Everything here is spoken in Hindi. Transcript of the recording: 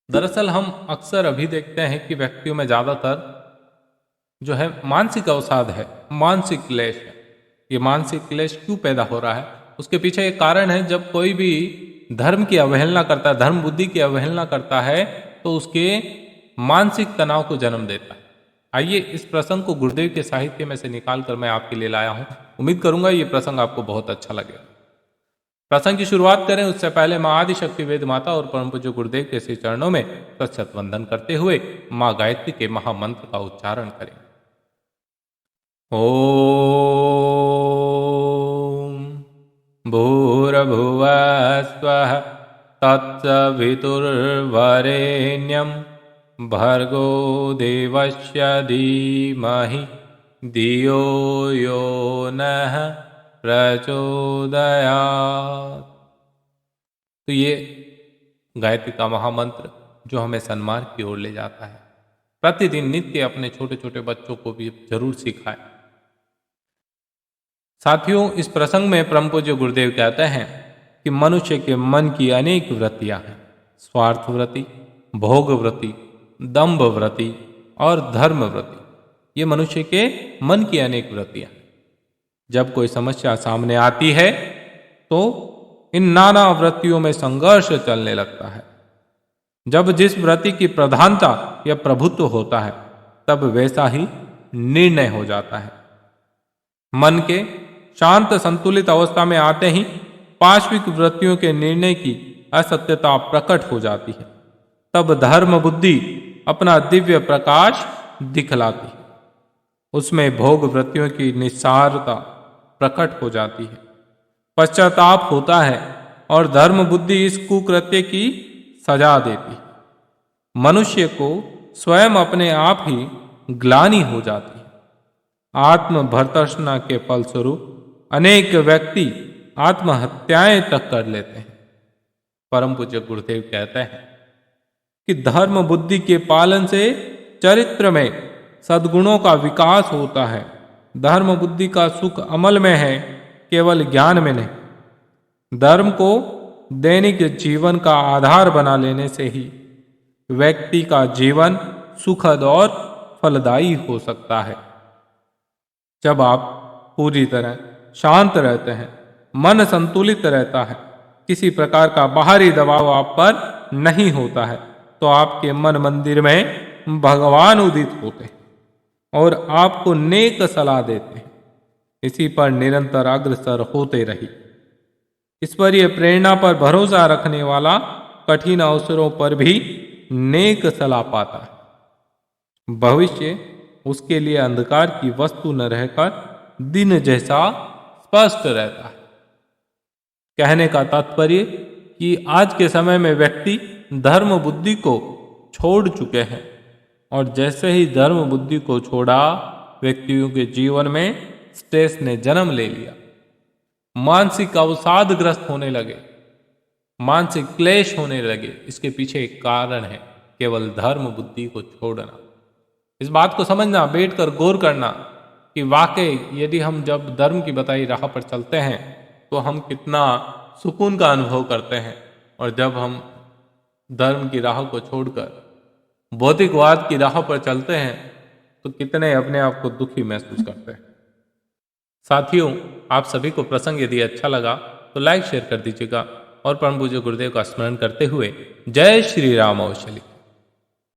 दरअसल हम अक्सर अभी देखते हैं कि व्यक्तियों में ज़्यादातर जो है मानसिक अवसाद है, मानसिक क्लेश है। ये मानसिक क्लेश क्यों पैदा हो रहा है? उसके पीछे एक कारण है, जब कोई भी धर्म की अवहेलना करता है, धर्म बुद्धि की अवहेलना करता है, तो उसके मानसिक तनाव को जन्म देता है। आइए इस प्रसंग को गुरुदेव के साहित्य में से निकाल कर मैं आपके लिए लाया हूँ। उम्मीद करूंगा ये प्रसंग आपको बहुत अच्छा लगेगा। प्रसंग की शुरुआत करें उससे पहले माँ आदिशक्ति वेद माता और परम पूज्य गुरुदेव के श्री चरणों में सशत वंदन करते हुए माँ गायत्री के महामंत्र का उच्चारण करें। ओम भूर्भुवः स्वः तत्सवितुर्वरेण्यं भर्गो देवस्य धीमहि धियो यो नः प्रचोदयात्। तो ये गायत्री का महामंत्र जो हमें सन्मार्ग की ओर ले जाता है, प्रतिदिन नित्य अपने छोटे छोटे बच्चों को भी जरूर सिखाएं। साथियों, इस प्रसंग में परम पूज्य गुरुदेव कहते हैं कि मनुष्य के मन की अनेक वृत्तियां हैं। स्वार्थ वृत्ति, भोग वृत्ति, दंभ वृत्ति और धर्म वृत्ति, ये मनुष्य के मन की अनेक वृत्तियां हैं। जब कोई समस्या सामने आती है तो इन नाना वृत्तियों में संघर्ष चलने लगता है। जब जिस वृत्ति की प्रधानता या प्रभुत्व होता है, तब वैसा ही निर्णय हो जाता है। मन के शांत संतुलित अवस्था में आते ही पाश्विक वृत्तियों के निर्णय की असत्यता प्रकट हो जाती है। तब धर्म बुद्धि अपना दिव्य प्रकाश दिखलाती है। उसमें भोग वृत्तियों की निस्सारता प्रकट हो जाती है। पश्चाताप होता है और धर्म बुद्धि इस कुकृत्य की सजा देती है। मनुष्य को स्वयं अपने आप ही ग्लानि हो जाती है। आत्म भर्तृष्णा के फलस्वरूप अनेक व्यक्ति आत्महत्याएं तक कर लेते हैं। परम पूज्य गुरुदेव कहते हैं कि धर्म बुद्धि के पालन से चरित्र में सद्गुणों का विकास होता है। धर्म बुद्धि का सुख अमल में है, केवल ज्ञान में नहीं। धर्म को दैनिक जीवन का आधार बना लेने से ही व्यक्ति का जीवन सुखद और फलदायी हो सकता है। जब आप पूरी तरह शांत रहते हैं, मन संतुलित रहता है, किसी प्रकार का बाहरी दबाव आप पर नहीं होता है, तो आपके मन मंदिर में भगवान उदित होते हैं और आपको नेक सलाह देते हैं। इसी पर निरंतर अग्रसर होते रहिए। ईश्वरीय प्रेरणा पर भरोसा रखने वाला कठिन अवसरों पर भी नेक सलाह पाता है। भविष्य उसके लिए अंधकार की वस्तु न रहकर दिन जैसा स्पष्ट रहता है। कहने का तात्पर्य कि आज के समय में व्यक्ति धर्म बुद्धि को छोड़ चुके हैं, और जैसे ही धर्म बुद्धि को छोड़ा, व्यक्तियों के जीवन में स्ट्रेस ने जन्म ले लिया। मानसिक अवसादग्रस्त होने लगे, मानसिक क्लेश होने लगे। इसके पीछे एक कारण है, केवल धर्म बुद्धि को छोड़ना। इस बात को समझना, बैठकर गौर करना कि वाकई यदि हम जब धर्म की बताई राह पर चलते हैं तो हम कितना सुकून का अनुभव करते हैं, और जब हम धर्म की राह को छोड़कर भौतिकवाद की राह पर चलते हैं तो कितने अपने आप को दुखी महसूस करते हैं। साथियों, आप सभी को प्रसंग यदि अच्छा लगा तो लाइक शेयर कर दीजिएगा और परम पूज्य गुरुदेव का स्मरण करते हुए जय श्री राम अवश्य लिखें।